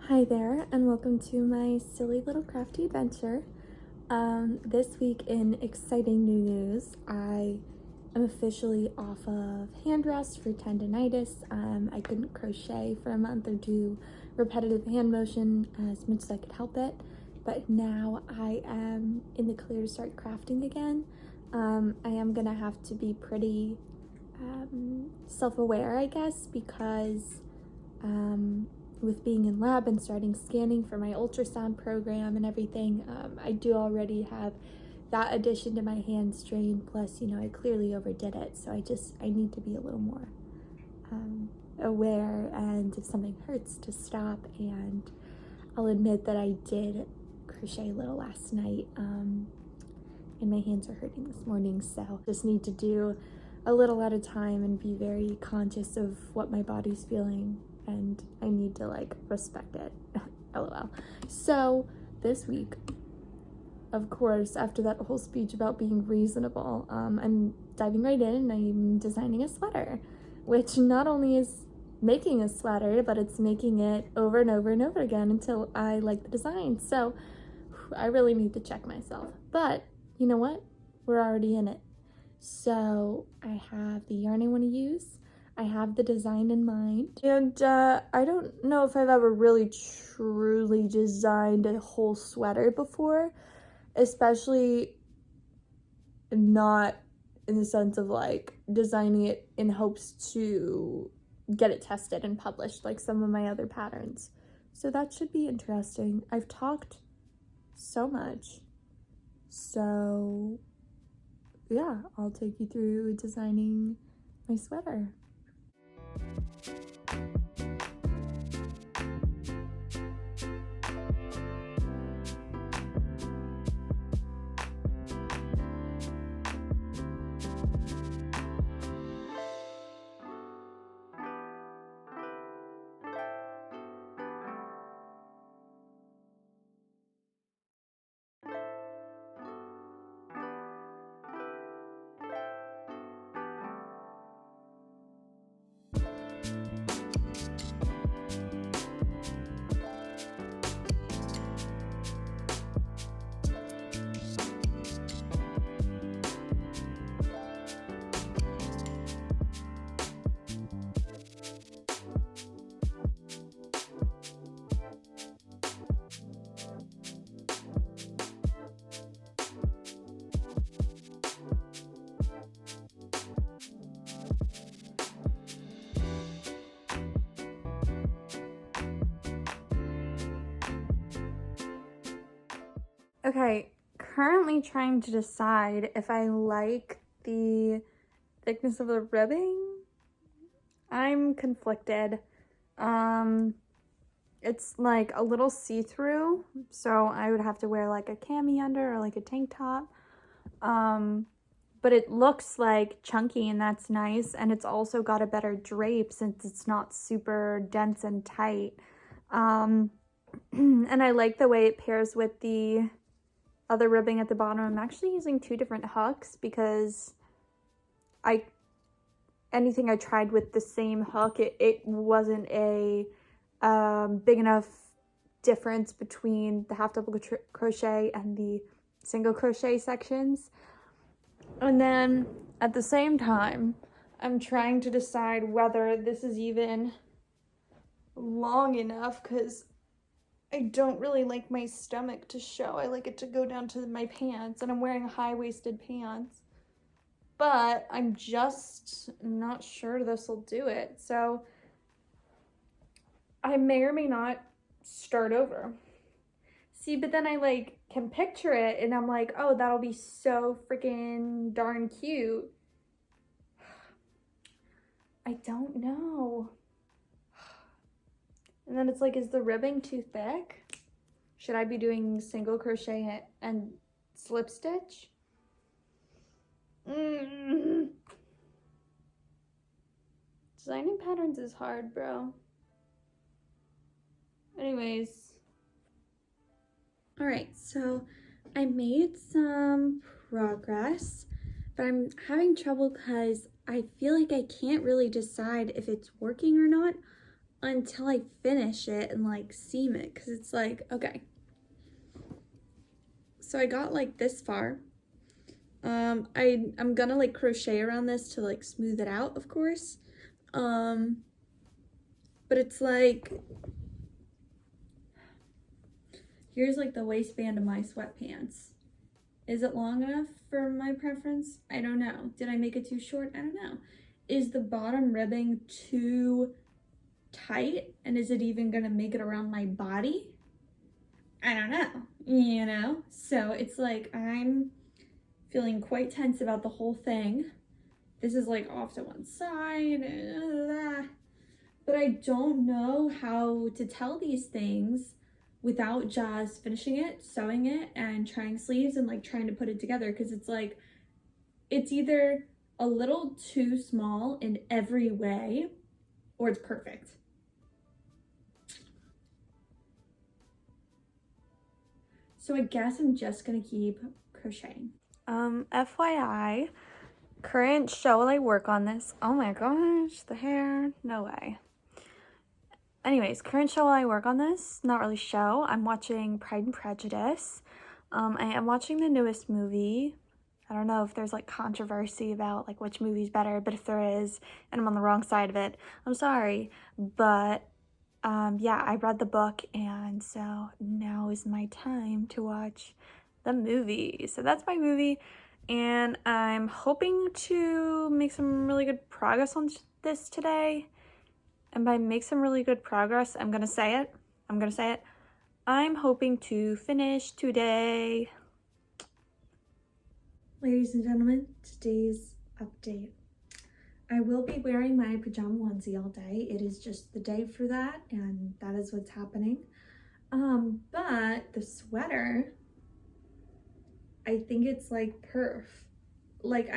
Hi there, and welcome to my silly little crafty adventure. This week in exciting new news, I am officially off of hand rest for tendonitis. I couldn't crochet for a month or do repetitive hand motion as much as I could help it, but now I am in the clear to start crafting again. I am gonna have to be pretty self-aware, I guess, because with being in lab and starting scanning for my ultrasound program and everything, I do already have that addition to my hand strain, plus I clearly overdid it, so I need to be a little more aware, and if something hurts, to stop. And I'll admit that I did crochet a little last night, and my hands are hurting this morning, so just need to do a little at a time and be very conscious of what my body's feeling, and I need to respect it. LOL. So this week, of course, after that whole speech about being reasonable, I'm diving right in and I'm designing a sweater, which not only is making a sweater, but it's making it over and over and over again until I like the design. So I really need to check myself, but you know what? We're already in it. So I have the yarn I want to use. I have the design in mind, and I don't know if I've ever really truly designed a whole sweater before, especially not in the sense of designing it in hopes to get it tested and published like some of my other patterns. So that should be interesting. I've talked so much, so yeah, I'll take you through designing my sweater. Okay, currently trying to decide if I like the thickness of the ribbing. I'm conflicted. It's like a little see-through, so I would have to wear like a cami under or like a tank top. But it looks like chunky, and that's nice, and it's also got a better drape since it's not super dense and tight. And I like the way it pairs with the other ribbing at the bottom. I'm actually using two different hooks because anything I tried with the same hook, it wasn't a big enough difference between the half double crochet and the single crochet sections. And then at the same time, I'm trying to decide whether this is even long enough, because I don't really like my stomach to show. I like it to go down to my pants, and I'm wearing high-waisted pants. But I'm just not sure this will do it. So I may or may not start over. See, but then I can picture it, and I'm like, oh, that'll be so freaking darn cute. I don't know. And then it's like, is the ribbing too thick? Should I be doing single crochet and slip stitch? Designing patterns is hard, bro. Anyways. Alright, so I made some progress, but I'm having trouble because I feel like I can't really decide if it's working or not. until I finish it and like seam it, because it's like, okay. So I got like this far. I'm gonna like crochet around this to like smooth it out, of course. But it's like, here's like the waistband of my sweatpants. Is it long enough for my preference? I don't know. Did I make it too short? I don't know. Is the bottom ribbing too tight? And is it even gonna make it around my body? I don't know, you know? So it's like, I'm feeling quite tense about the whole thing. This is like off to one side, but I don't know how to tell these things without just finishing it, sewing it, and trying sleeves and like trying to put it together, because it's like, it's either a little too small in every way or it's perfect. So I guess I'm just gonna keep crocheting. FYI, current show while I work on this. Oh my gosh, the hair, no way. Anyways, current show while I work on this, not really show. I'm watching Pride and Prejudice. I am watching the newest movie. I don't know if there's like controversy about like which movie's better, but if there is, and I'm on the wrong side of it, I'm sorry. But yeah, I read the book, and so now is my time to watch the movie. So that's my movie, and I'm hoping to make some really good progress on this today. And by make some really good progress, I'm gonna say it. I'm hoping to finish today. Ladies and gentlemen, today's update. I will be wearing my pajama onesie all day. It is just the day for that, and that is what's happening. But the sweater, I think it's like perf. Like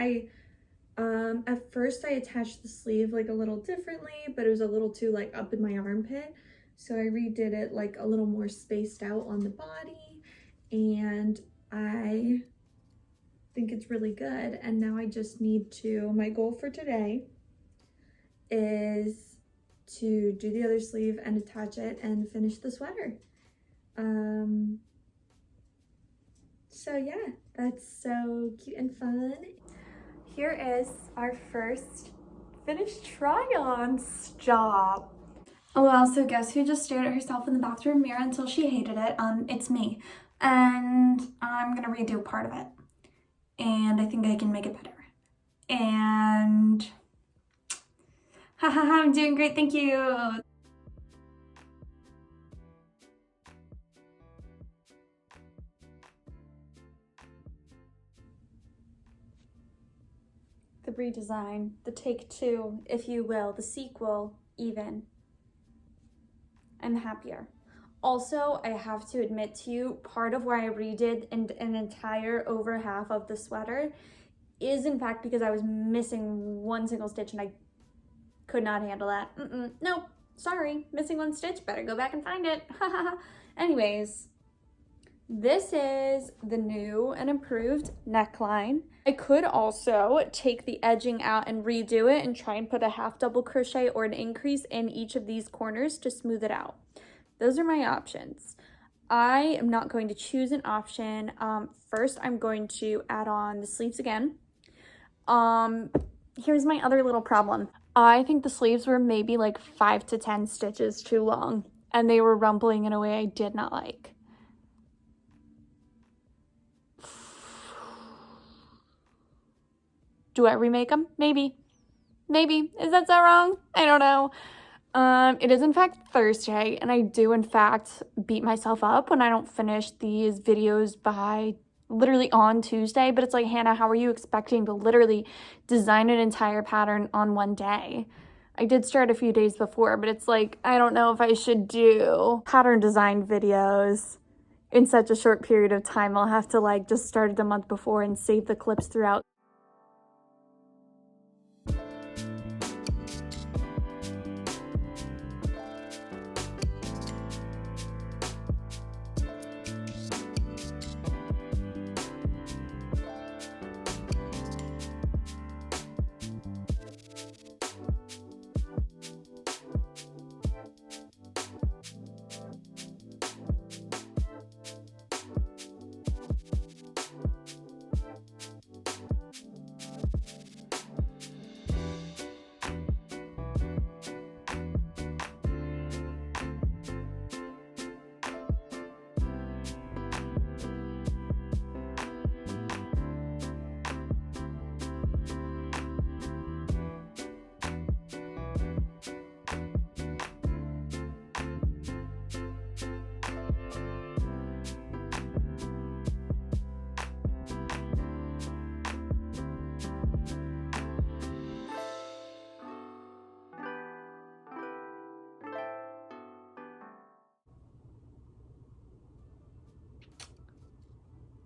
at first I attached the sleeve like a little differently, but it was a little too like up in my armpit. So I redid it like a little more spaced out on the body, and I think it's really good. And now I just need to, my goal for today is to do the other sleeve and attach it and finish the sweater. So yeah, that's so cute and fun. Here is our first finished try-on. Stop. Oh well, so guess who just stared at herself in the bathroom mirror until she hated it? It's me. And I'm gonna redo part of it. And I think I can make it better. And haha, I'm doing great, thank you. The redesign, the take two, if you will, the sequel even. I'm happier. Also, I have to admit to you, part of why I redid an entire over half of the sweater is in fact because I was missing one single stitch and I could not handle that. Nope, sorry, missing one stitch, better go back and find it. Anyways, this is the new and improved neckline. I could also take the edging out and redo it and try and put a half double crochet or an increase in each of these corners to smooth it out. Those are my options. I am not going to choose an option. First, I'm going to add on the sleeves again. Here's my other little problem. I think the sleeves were maybe like 5 to 10 stitches too long, and they were rumpling in a way I did not like. Do I remake them? Maybe. Is that so wrong? I don't know. It is in fact Thursday, and I do in fact beat myself up when I don't finish these videos by literally on Tuesday, but it's like, Hannah, how are you expecting to literally design an entire pattern on one day? I did start a few days before, but it's like, I don't know if I should do pattern design videos in such a short period of time. I'll have to like just start it a month before and save the clips throughout.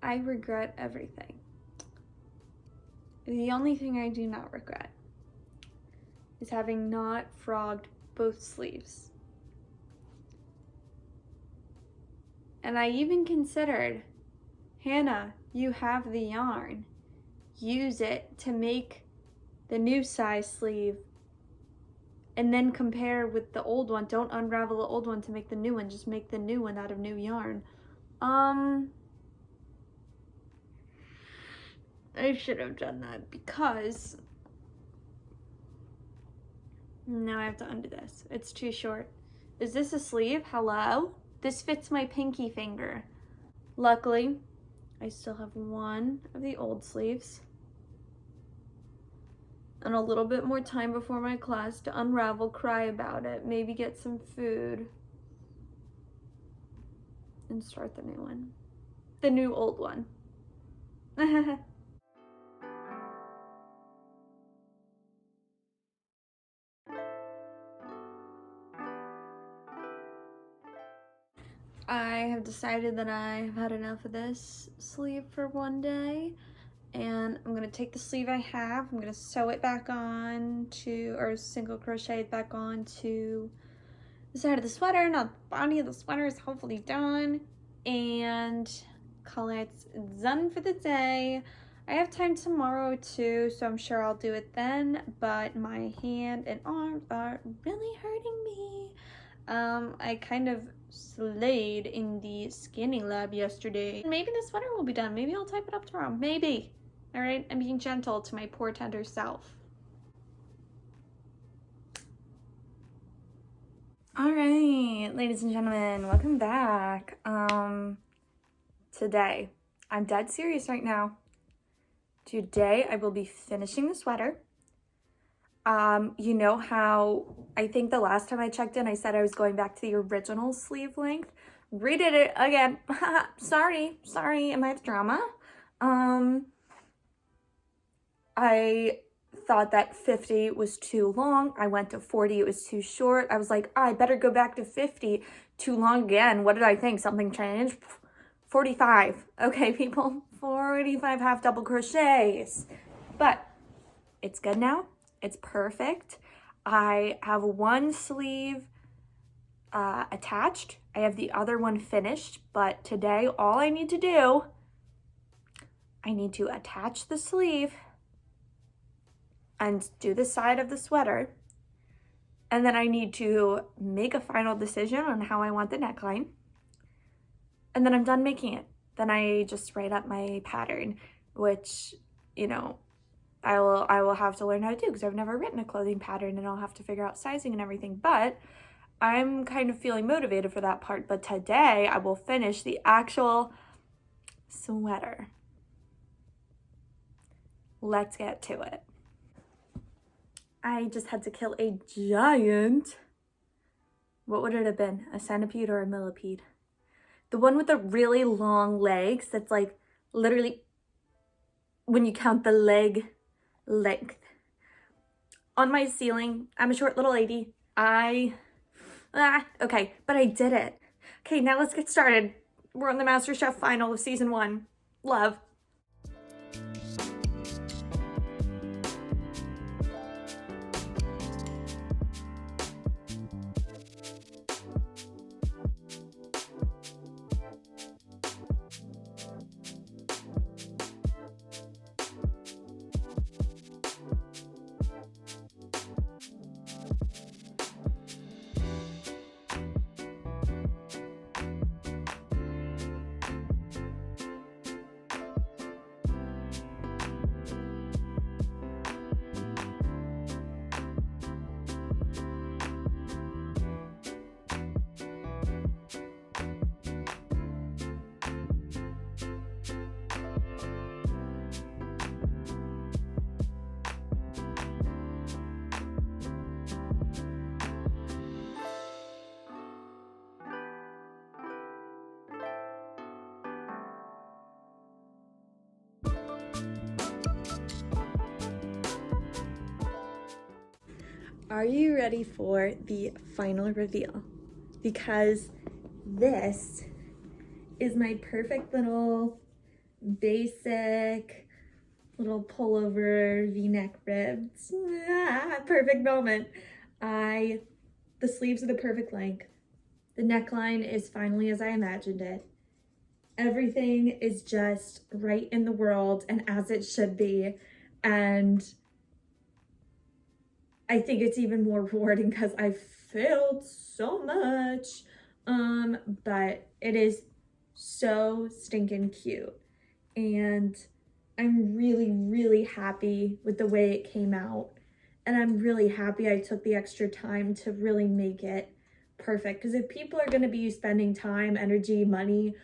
I regret everything. The only thing I do not regret is having not frogged both sleeves. And I even considered, Hannah, you have the yarn. Use it to make the new size sleeve and then compare with the old one. Don't unravel the old one to make the new one. Just make the new one out of new yarn. I should have done that because now I have to undo this. It's too short. Is this a sleeve? Hello? This fits my pinky finger. Luckily, I still have one of the old sleeves and a little bit more time before my class to unravel, cry about it, maybe get some food, and start the new one. The new old one. I have decided that I have had enough of this sleeve for one day, and I'm gonna take the sleeve I have, I'm gonna sew it back on to, or single crochet it back on to the side of the sweater. Now the body of the sweater is hopefully done, and call it done for the day. I have time tomorrow too, so I'm sure I'll do it then, but my hand and arms are really hurting me. I kind of slayed in the scanning lab yesterday. Maybe the sweater will be done. Maybe I'll type it up tomorrow. Maybe. All right, I'm being gentle to my poor tender self. All right, ladies and gentlemen, welcome back. Today, I'm dead serious right now. Today, I will be finishing the sweater. You know how I think the last time I checked in, I said I was going back to the original sleeve length. Redid it again. sorry, am I the drama? I thought that 50 was too long. I went to 40, it was too short. I was like, I better go back to 50. Too long again. What did I think? Something changed? 45. Okay, people, 45 half double crochets. But it's good now. It's perfect. I have one sleeve attached. I have the other one finished, but today all I need to do, I need to attach the sleeve and do the side of the sweater. And then I need to make a final decision on how I want the neckline. And then I'm done making it. Then I just write up my pattern, which, you know, I will have to learn how to do because I've never written a clothing pattern and I'll have to figure out sizing and everything. But I'm kind of feeling motivated for that part. But today I will finish the actual sweater. Let's get to it. I just had to kill a giant, what would it have been? A centipede or a millipede? The one with the really long legs that's like literally, when you count the leg length. On my ceiling, I'm a short little lady. Okay, but I did it. Okay, now let's get started. We're on the MasterChef final of season 1. Love. Are you ready for the final reveal? Because this is my perfect little basic little pullover v-neck ribs. Perfect moment. The sleeves are the perfect length. The neckline is finally as I imagined it. Everything is just right in the world and as it should be. And I think it's even more rewarding because I failed so much. But it is so stinking cute. And I'm really, really happy with the way it came out. And I'm really happy I took the extra time to really make it perfect. Because if people are going to be spending time, energy, money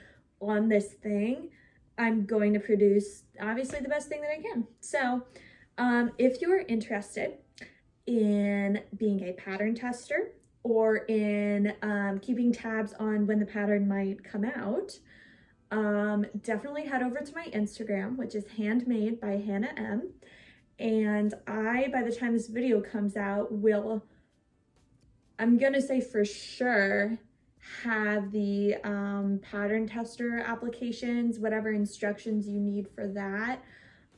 on this thing, I'm going to produce obviously the best thing that I can. So if you're interested in being a pattern tester or in keeping tabs on when the pattern might come out, definitely head over to my Instagram, which is HandmadebyHannahEm. And by the time this video comes out, I'm gonna say for sure, have the pattern tester applications, whatever instructions you need for that,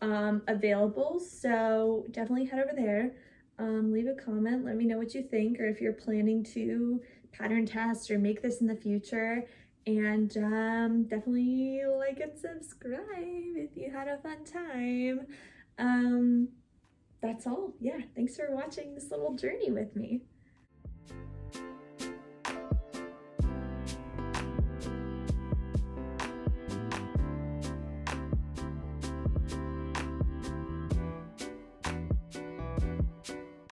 available. So definitely head over there, leave a comment, let me know what you think, or if you're planning to pattern test or make this in the future. And definitely like and subscribe if you had a fun time. That's all. Yeah, thanks for watching this little journey with me.